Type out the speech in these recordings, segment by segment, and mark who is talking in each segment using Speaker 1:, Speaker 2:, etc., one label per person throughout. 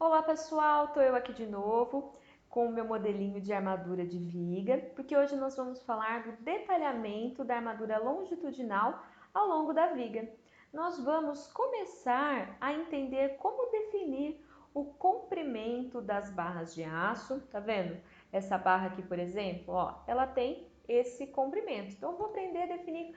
Speaker 1: Olá pessoal, tô eu aqui de novo com o meu modelinho de armadura de viga, porque hoje nós vamos falar do detalhamento da armadura longitudinal ao longo da viga. Nós vamos começar a entender como definir o comprimento das barras de aço, tá vendo? Essa barra aqui, por exemplo, ó, ela tem esse comprimento. Então, eu vou aprender a definir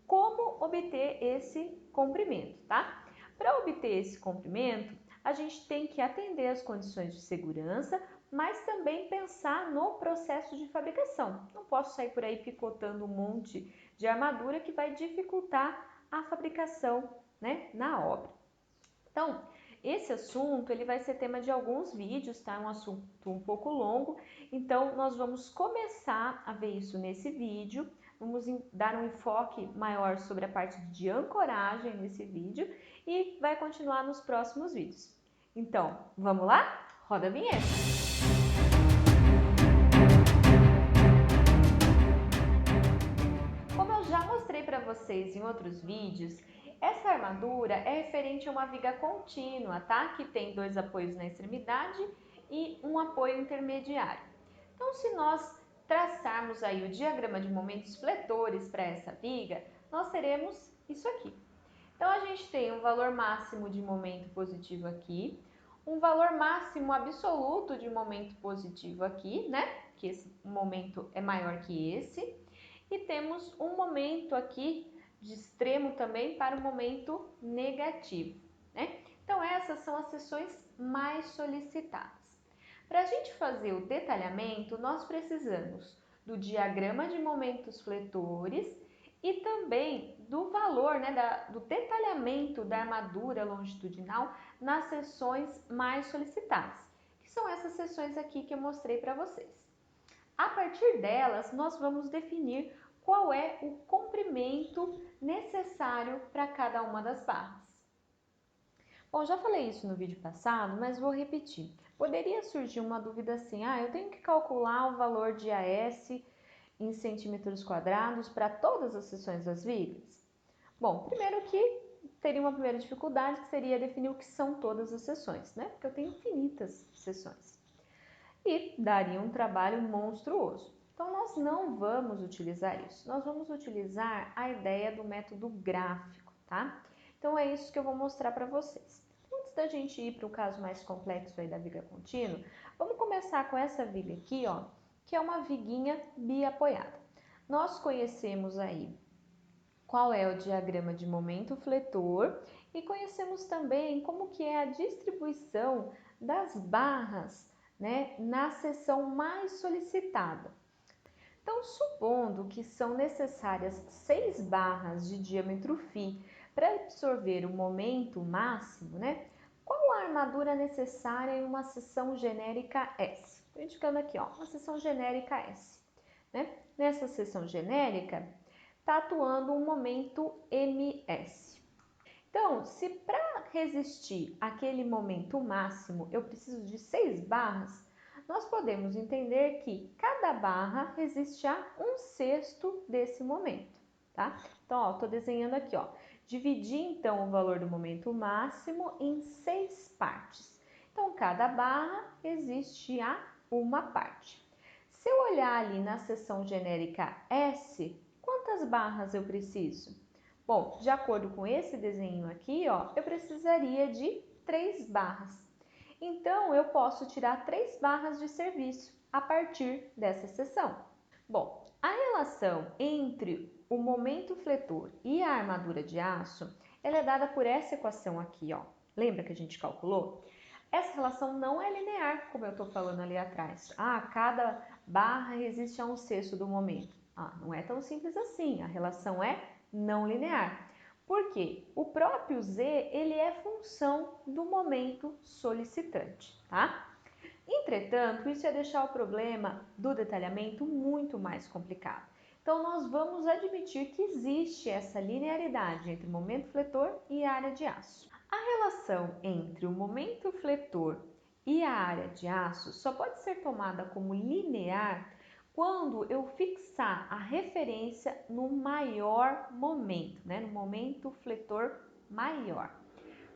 Speaker 1: como obter esse comprimento, tá? Para obter esse comprimento, a gente tem que atender às condições de segurança, mas também pensar no processo de fabricação. Não posso sair por aí picotando um monte de armadura que vai dificultar a fabricação, né, na obra. Então, esse assunto ele vai ser tema de alguns vídeos, tá? É um assunto um pouco longo, então nós vamos começar a ver isso nesse vídeo. Vamos dar um enfoque maior sobre a parte de ancoragem nesse vídeo e vai continuar nos próximos vídeos. Então, vamos lá? Roda a vinheta! Como eu já mostrei para vocês em outros vídeos, essa armadura é referente a uma viga contínua, tá? Que tem dois apoios na extremidade e um apoio intermediário. Então, se nós traçarmos aí o diagrama de momentos fletores para essa viga, nós teremos isso aqui. Então, a gente tem um valor máximo de momento positivo aqui, um valor máximo absoluto de momento positivo aqui, né? Que esse momento é maior que esse. E temos um momento aqui de extremo também para o momento negativo, né? Então, essas são as seções mais solicitadas. Para a gente fazer o detalhamento, nós precisamos do diagrama de momentos fletores e também do valor, né, do detalhamento da armadura longitudinal nas seções mais solicitadas, que são essas seções aqui que eu mostrei para vocês. A partir delas, nós vamos definir qual é o comprimento necessário para cada uma das barras. Bom, já falei isso no vídeo passado, mas vou repetir. Poderia surgir uma dúvida assim, eu tenho que calcular o valor de AS em centímetros quadrados para todas as seções das vigas? Bom, primeiro que teria uma primeira dificuldade, que seria definir o que são todas as seções, né? Porque eu tenho infinitas seções. E daria um trabalho monstruoso. Então, nós não vamos utilizar isso. Nós vamos utilizar a ideia do método gráfico, tá? Então, é isso que eu vou mostrar para vocês. Antes da gente ir para o caso mais complexo aí da viga contínua, vamos começar com essa viga aqui, ó, que é uma viguinha biapoiada. Nós conhecemos aí qual é o diagrama de momento fletor e conhecemos também como que é a distribuição das barras, né, na seção mais solicitada. Então, supondo que são necessárias 6 barras de diâmetro φ para absorver o momento máximo, né? Qual a armadura necessária em uma seção genérica S? Estou indicando aqui, ó, uma seção genérica S, né? Nessa seção genérica, está atuando um momento ms. Então, se para resistir àquele momento máximo eu preciso de 6 barras, nós podemos entender que cada barra resiste a 1/6 desse momento, tá? Então, estou desenhando aqui, ó. Dividi, então, o valor do momento máximo em 6 partes. Então, cada barra resiste a uma parte. Se eu olhar ali na seção genérica S, quantas barras eu preciso? Bom, de acordo com esse desenho aqui, ó, eu precisaria de 3 barras. Então, eu posso tirar 3 barras de serviço a partir dessa seção. Bom, a relação entre o momento fletor e a armadura de aço, ela é dada por essa equação aqui, ó. Lembra que a gente calculou? Essa relação não é linear, como eu estou falando ali atrás. Cada barra resiste a 1/6 do momento. Não é tão simples assim, a relação é não linear. Por quê? O próprio Z, ele é função do momento solicitante, tá? Entretanto, isso ia deixar o problema do detalhamento muito mais complicado. Então, nós vamos admitir que existe essa linearidade entre o momento fletor e a área de aço. A relação entre o momento fletor e a área de aço só pode ser tomada como linear quando eu fixar a referência no maior momento, né? No momento fletor maior.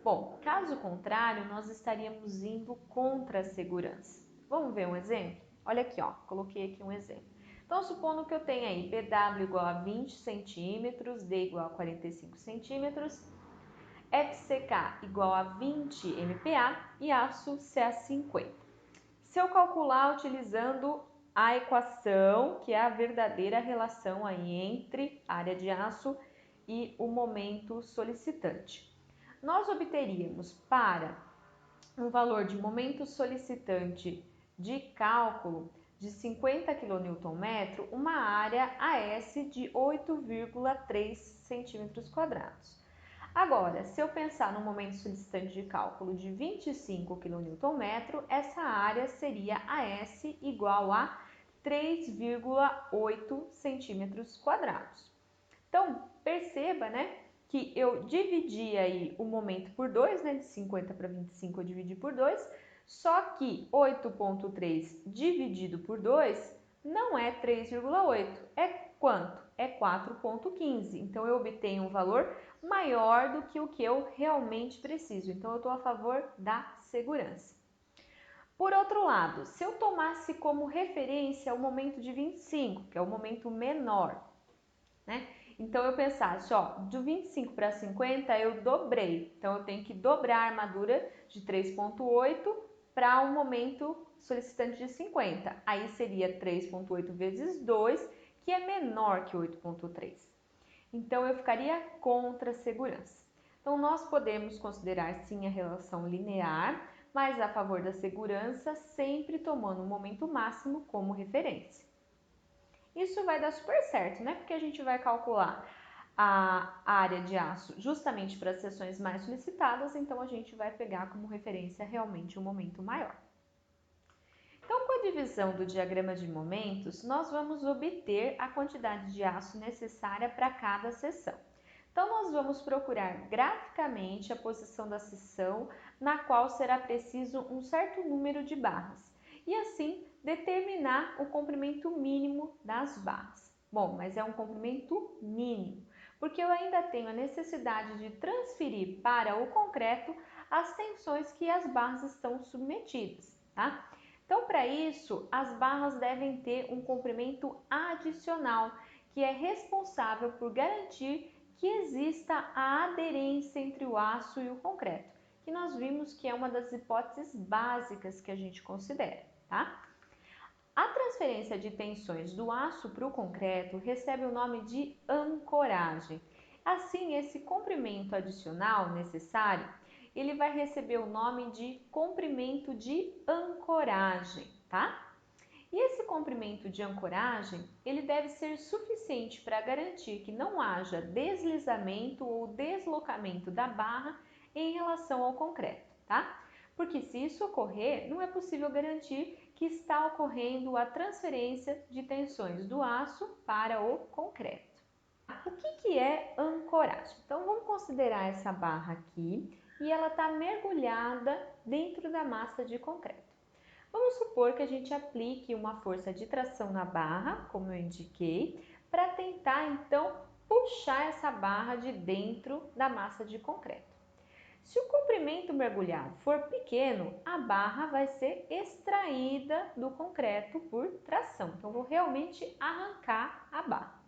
Speaker 1: Bom, caso contrário, nós estaríamos indo contra a segurança. Vamos ver um exemplo? Olha aqui, ó, coloquei aqui um exemplo. Então, supondo que eu tenha aí BW igual a 20 centímetros, D igual a 45 centímetros, FCK igual a 20 MPa e aço CA50. Se eu calcular utilizando a equação, que é a verdadeira relação aí entre a área de aço e o momento solicitante, nós obteríamos para um valor de momento solicitante de cálculo de 50 kNm uma área AS de 8,3 cm². Agora, se eu pensar no momento solicitante de cálculo de 25 kNm, essa área seria AS igual a 3,8 cm². Então, perceba, né, que eu dividi aí o momento por 2, né, de 50 para 25 eu dividi por 2, só que 8,3 dividido por 2 não é 3,8, é quanto? É 4,15. Então, eu obtenho um valor maior do que o que eu realmente preciso. Então, eu estou a favor da segurança. Por outro lado, se eu tomasse como referência o momento de 25, que é o momento menor, né? Então, eu pensasse, ó, de 25 para 50 eu dobrei. Então, eu tenho que dobrar a armadura de 3,8 para um momento solicitante de 50. Aí seria 3,8 vezes 2, que é menor que 8,3. Então, eu ficaria contra a segurança. Então, nós podemos considerar sim a relação linear, mas a favor da segurança, sempre tomando o momento máximo como referência. Isso vai dar super certo, né? Porque a gente vai calcular a área de aço justamente para as seções mais solicitadas, então a gente vai pegar como referência realmente um momento maior. Então, com a divisão do diagrama de momentos, nós vamos obter a quantidade de aço necessária para cada seção. Então, nós vamos procurar graficamente a posição da seção na qual será preciso um certo número de barras e assim determinar o comprimento mínimo das barras. Bom, mas é um comprimento mínimo, porque eu ainda tenho a necessidade de transferir para o concreto as tensões que as barras estão submetidas, tá? Então, para isso, as barras devem ter um comprimento adicional, que é responsável por garantir que exista a aderência entre o aço e o concreto, que nós vimos que é uma das hipóteses básicas que a gente considera, tá? A transferência de tensões do aço para o concreto recebe o nome de ancoragem. Assim, esse comprimento adicional necessário, ele vai receber o nome de comprimento de ancoragem, tá? E esse comprimento de ancoragem, ele deve ser suficiente para garantir que não haja deslizamento ou deslocamento da barra em relação ao concreto, tá? Porque se isso ocorrer, não é possível garantir que está ocorrendo a transferência de tensões do aço para o concreto. O que é ancoragem? Então, vamos considerar essa barra aqui e ela está mergulhada dentro da massa de concreto. Vamos supor que a gente aplique uma força de tração na barra, como eu indiquei, para tentar então puxar essa barra de dentro da massa de concreto. Se o comprimento mergulhado for pequeno, a barra vai ser extraída do concreto por tração. Então, vou realmente arrancar a barra.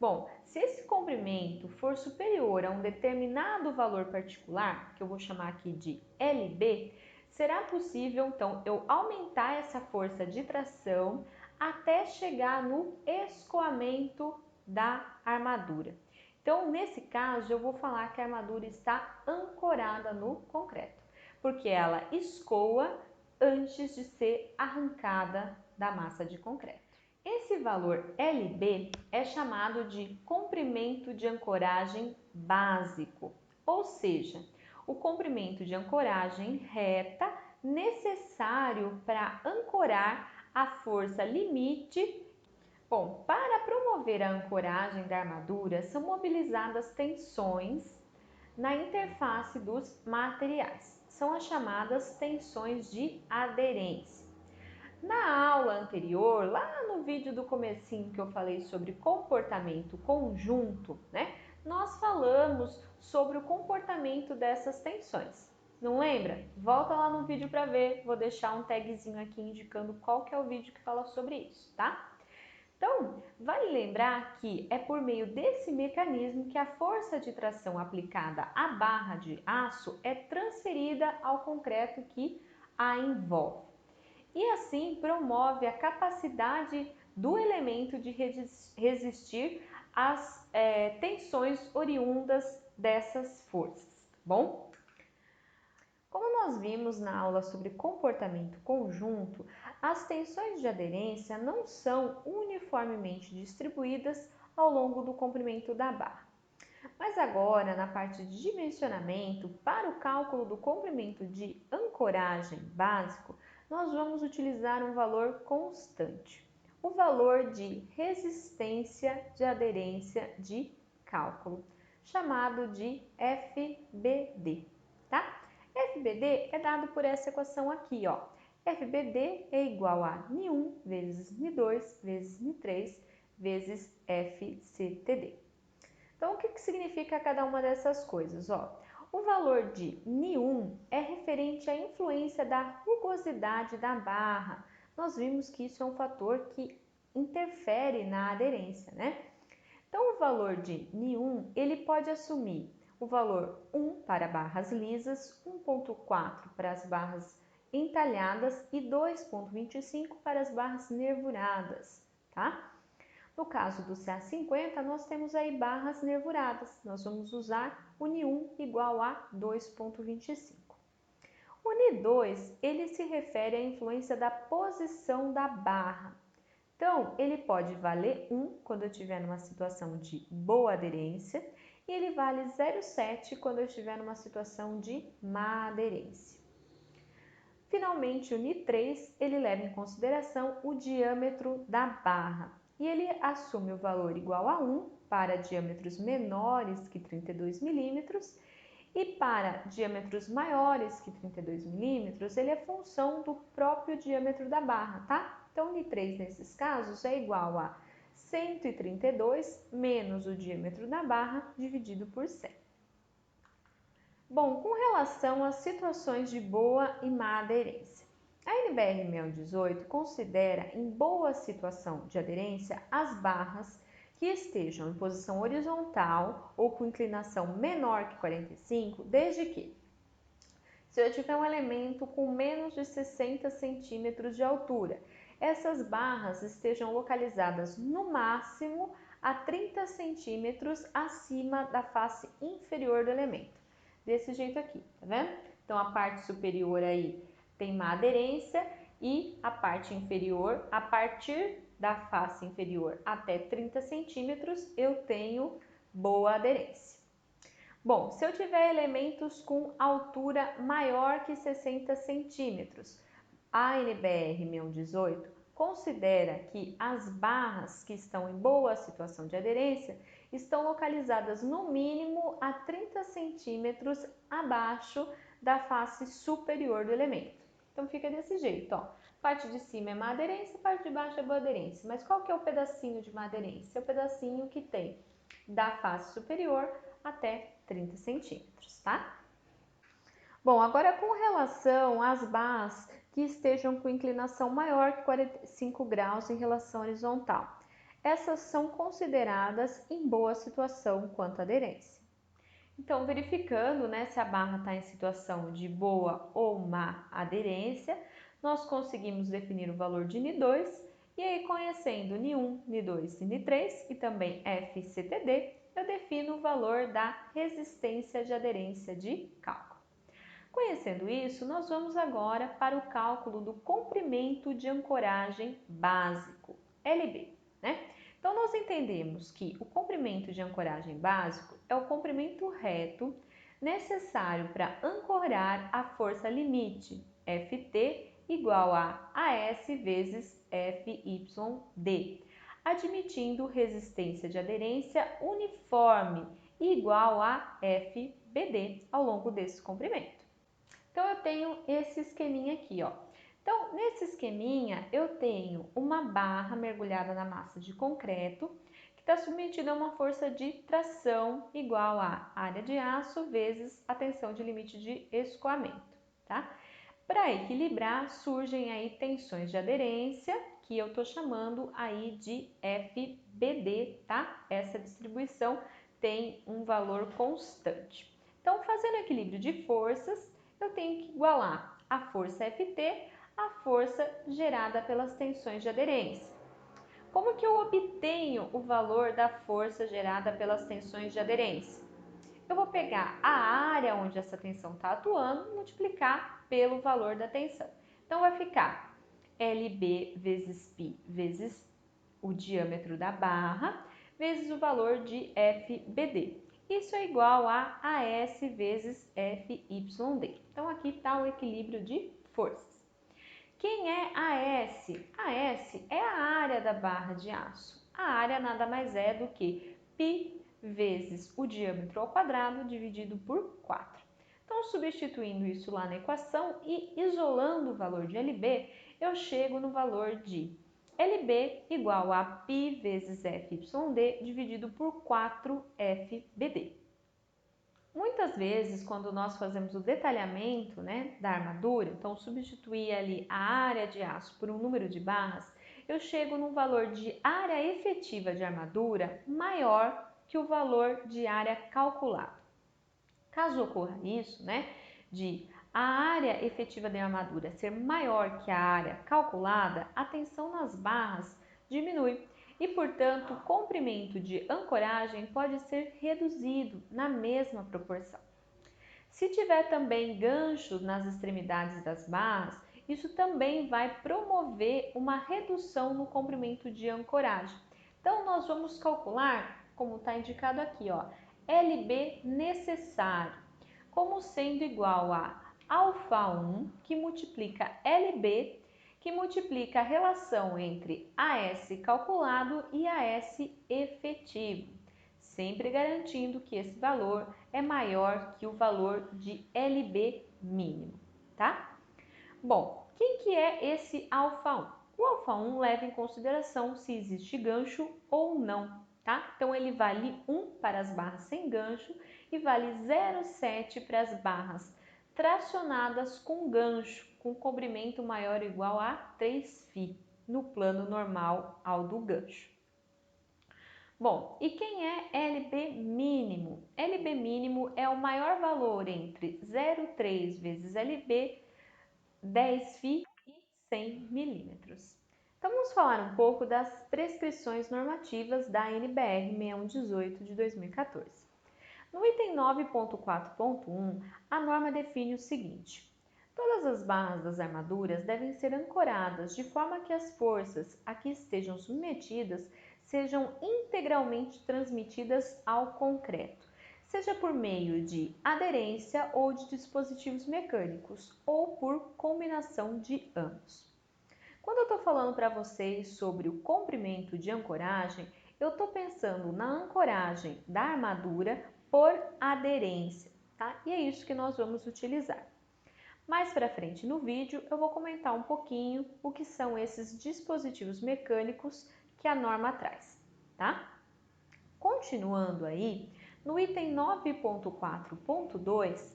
Speaker 1: Bom, se esse comprimento for superior a um determinado valor particular, que eu vou chamar aqui de LB, será possível, então, eu aumentar essa força de tração até chegar no escoamento da armadura. Então, nesse caso, eu vou falar que a armadura está ancorada no concreto, porque ela escoa antes de ser arrancada da massa de concreto. Esse valor LB é chamado de comprimento de ancoragem básico, ou seja, o comprimento de ancoragem reta necessário para ancorar a força limite. Bom, para promover a ancoragem da armadura, são mobilizadas tensões na interface dos materiais. São as chamadas tensões de aderência. Na aula anterior, lá no vídeo do comecinho que eu falei sobre comportamento conjunto, né? nós falamos sobre o comportamento dessas tensões. Não lembra? Volta lá no vídeo para ver, vou deixar um tagzinho aqui indicando qual que é o vídeo que fala sobre isso, tá? Então, vale lembrar que é por meio desse mecanismo que a força de tração aplicada à barra de aço é transferida ao concreto que a envolve. E assim promove a capacidade do elemento de resistir às tensões oriundas dessas forças, tá bom? Como nós vimos na aula sobre comportamento conjunto, as tensões de aderência não são uniformemente distribuídas ao longo do comprimento da barra. Mas agora, na parte de dimensionamento, para o cálculo do comprimento de ancoragem básico, nós vamos utilizar um valor constante, o valor de resistência de aderência de cálculo, chamado de FBD, tá? FBD é dado por essa equação aqui, ó. FBD é igual a N1 vezes N2 vezes N3 vezes FCTD. Então, o que significa cada uma dessas coisas? Ó, o valor de N1 é referente à influência da rugosidade da barra. Nós vimos que isso é um fator que interfere na aderência, né? Então, o valor de N1, ele pode assumir o valor 1 para barras lisas, 1,4 para as barras entalhadas e 2,25 para as barras nervuradas, tá? No caso do CA50, nós temos aí barras nervuradas. Nós vamos usar o N1 igual a 2,25. O N2, ele se refere à influência da posição da barra. Então, ele pode valer 1 quando eu estiver numa situação de boa aderência e ele vale 0,7 quando eu estiver numa situação de má aderência. Finalmente, o N3, ele leva em consideração o diâmetro da barra e ele assume o valor igual a 1 para diâmetros menores que 32 milímetros e para diâmetros maiores que 32 milímetros, ele é função do próprio diâmetro da barra, tá? Então, N3 nesses casos é igual a 132 menos o diâmetro da barra dividido por 100. Bom, com relação às situações de boa e má aderência, a NBR 618 considera em boa situação de aderência as barras que estejam em posição horizontal ou com inclinação menor que 45, desde que, se eu tiver um elemento com menos de 60 centímetros de altura, essas barras estejam localizadas no máximo a 30 centímetros acima da face inferior do elemento. Desse jeito aqui, tá vendo? Então, a parte superior aí tem má aderência e a parte inferior, a partir da face inferior até 30 centímetros, eu tenho boa aderência. Bom, se eu tiver elementos com altura maior que 60 centímetros, a NBR 618 considera que as barras que estão em boa situação de aderência estão localizadas no mínimo a 30 centímetros abaixo da face superior do elemento. Então, fica desse jeito, ó. Parte de cima é má aderência, parte de baixo é boa aderência. Mas qual que é o pedacinho de má aderência? É o pedacinho que tem da face superior até 30 centímetros, tá? Bom, agora com relação às barras que estejam com inclinação maior que 45 graus em relação horizontal. Essas são consideradas em boa situação quanto à aderência. Então, verificando, né, se a barra está em situação de boa ou má aderência, nós conseguimos definir o valor de N2 e aí, conhecendo N1, N2 e N3 e também FCTD, eu defino o valor da resistência de aderência de cálculo. Conhecendo isso, nós vamos agora para o cálculo do comprimento de ancoragem básico, LB, né? Então, nós entendemos que o comprimento de ancoragem básico é o comprimento reto necessário para ancorar a força limite, Ft, igual a AS vezes FYD, admitindo resistência de aderência uniforme igual a FBD ao longo desse comprimento. Então, eu tenho esse esqueminha aqui, ó. Então, nesse esqueminha, eu tenho uma barra mergulhada na massa de concreto, que está submetido a uma força de tração igual a área de aço vezes a tensão de limite de escoamento, tá? Para equilibrar, surgem aí tensões de aderência, que eu estou chamando aí de FBD, tá? Essa distribuição tem um valor constante. Então, fazendo equilíbrio de forças, eu tenho que igualar a força FT à força gerada pelas tensões de aderência. Como que eu obtenho o valor da força gerada pelas tensões de aderência? Eu vou pegar a área onde essa tensão está atuando e multiplicar pelo valor da tensão. Então, vai ficar LB vezes π vezes o diâmetro da barra vezes o valor de FBD. Isso é igual a AS vezes FYD. Então, aqui está o equilíbrio de forças. Quem é AS? AS é a área da barra de aço. A área nada mais é do que π vezes o diâmetro ao quadrado dividido por 4. Então, substituindo isso lá na equação e isolando o valor de LB, eu chego no valor de LB igual a π vezes FYD dividido por 4FBD. Muitas vezes, quando nós fazemos o detalhamento, né, da armadura, então substituir ali a área de aço por um número de barras, eu chego num valor de área efetiva de armadura maior que o valor de área calculado. Caso ocorra isso, né, de a área efetiva da armadura ser maior que a área calculada, a tensão nas barras diminui e, portanto, o comprimento de ancoragem pode ser reduzido na mesma proporção. Se tiver também ganchos nas extremidades das barras, isso também vai promover uma redução no comprimento de ancoragem. Então, nós vamos calcular, como está indicado aqui, ó, LB necessário, como sendo igual a alfa1, que multiplica LB, que multiplica a relação entre AS calculado e AS efetivo, sempre garantindo que esse valor é maior que o valor de LB mínimo, tá? Bom, quem que é esse alfa1? O alfa1 leva em consideração se existe gancho ou não, tá? Então, ele vale 1 para as barras sem gancho e vale 0,7 para as barras tracionadas com gancho, com comprimento maior ou igual a 3φ, no plano normal ao do gancho. Bom, e quem é LB mínimo? LB mínimo é o maior valor entre 0,3 vezes LB, 10φ e 100 milímetros. Então, vamos falar um pouco das prescrições normativas da NBR 6118 de 2014. No item 9.4.1, a norma define o seguinte: todas as barras das armaduras devem ser ancoradas de forma que as forças a que estejam submetidas sejam integralmente transmitidas ao concreto, seja por meio de aderência ou de dispositivos mecânicos, ou por combinação de ambos. Quando eu estou falando para vocês sobre o comprimento de ancoragem, eu estou pensando na ancoragem da armadura por aderência, tá? E é isso que nós vamos utilizar. Mais para frente no vídeo, eu vou comentar um pouquinho o que são esses dispositivos mecânicos que a norma traz, tá? Continuando aí, no item 9.4.2,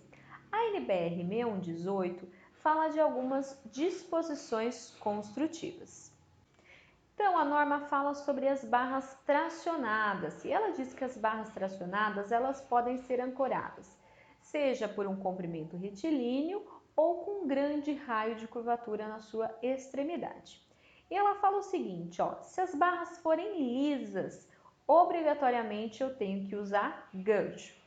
Speaker 1: a NBR 6118 fala de algumas disposições construtivas. Então, a norma fala sobre as barras tracionadas e ela diz que as barras tracionadas elas podem ser ancoradas, seja por um comprimento retilíneo ou com um grande raio de curvatura na sua extremidade. E ela fala o seguinte, ó, se as barras forem lisas, obrigatoriamente eu tenho que usar gancho.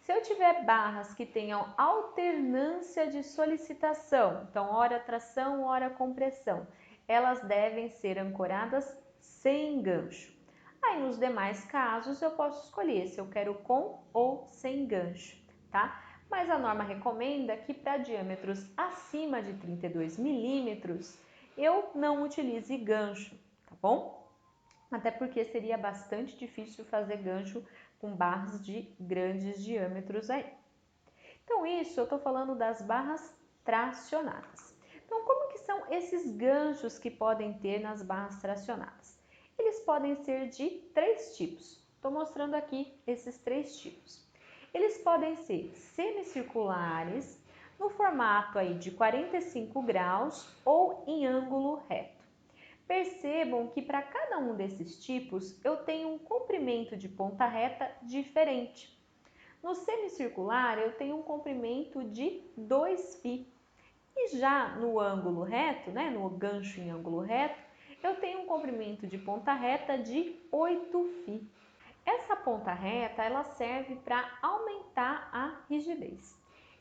Speaker 1: Se eu tiver barras que tenham alternância de solicitação, então hora tração, hora compressão, elas devem ser ancoradas sem gancho. Aí nos demais casos eu posso escolher se eu quero com ou sem gancho, tá? Mas a norma recomenda que para diâmetros acima de 32 milímetros eu não utilize gancho, tá bom? Até porque seria bastante difícil fazer gancho com barras de grandes diâmetros aí. Então, isso eu estou falando das barras tracionadas. Então, como que são esses ganchos que podem ter nas barras tracionadas? Eles podem ser de 3 tipos. Estou mostrando aqui esses 3 tipos. Eles podem ser semicirculares, no formato aí de 45 graus ou em ângulo reto. Percebam que para cada um desses tipos eu tenho um comprimento de ponta reta diferente. No semicircular eu tenho um comprimento de 2φ e já no ângulo reto, no gancho em ângulo reto, eu tenho um comprimento de ponta reta de 8φ. Essa ponta reta ela serve para aumentar a rigidez.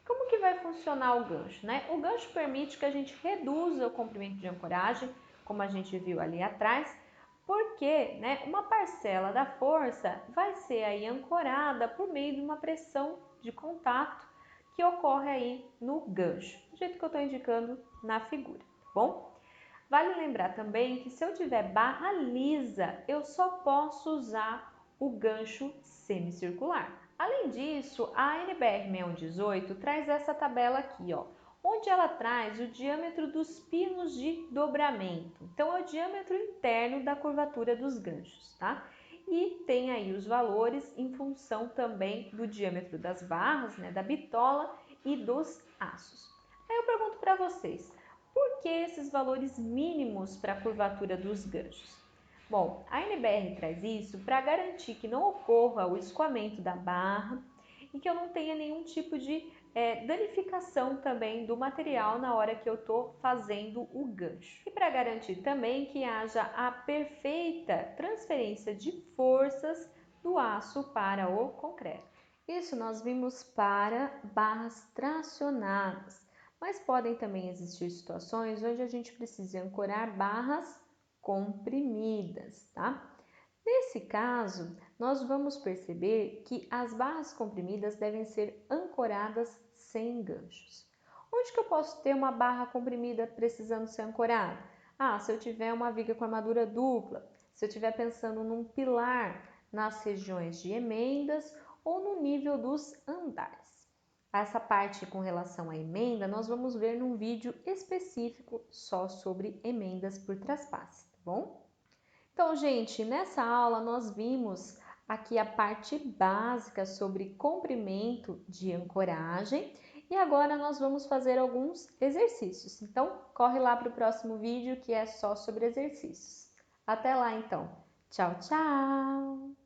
Speaker 1: Como que vai funcionar o gancho? O gancho permite que a gente reduza o comprimento de ancoragem, como a gente viu ali atrás, porque uma parcela da força vai ser aí ancorada por meio de uma pressão de contato que ocorre aí no gancho, do jeito que eu estou indicando na figura, tá bom? Vale lembrar também que se eu tiver barra lisa, eu só posso usar o gancho semicircular. Além disso, a NBR 6118 traz essa tabela aqui, onde ela traz o diâmetro dos pinos de dobramento. Então, é o diâmetro interno da curvatura dos ganchos, tá? E tem aí os valores em função também do diâmetro das barras, da bitola e dos aços. Aí eu pergunto para vocês, por que esses valores mínimos para a curvatura dos ganchos? Bom, a NBR traz isso para garantir que não ocorra o escoamento da barra e que eu não tenha nenhum tipo de danificação também do material na hora que eu estou fazendo o gancho. E para garantir também que haja a perfeita transferência de forças do aço para o concreto. Isso nós vimos para barras tracionadas, mas podem também existir situações onde a gente precisa ancorar barras comprimidas, tá? Nesse caso, nós vamos perceber que as barras comprimidas devem ser ancoradas sem ganchos. Onde que eu posso ter uma barra comprimida precisando ser ancorada? Se eu tiver uma viga com armadura dupla, se eu estiver pensando num pilar nas regiões de emendas ou no nível dos andares. Essa parte com relação à emenda, nós vamos ver num vídeo específico só sobre emendas por traspasse, tá bom? Então, gente, nessa aula nós vimos aqui a parte básica sobre comprimento de ancoragem e agora nós vamos fazer alguns exercícios. Então, corre lá para o próximo vídeo que é só sobre exercícios. Até lá, então. Tchau, tchau!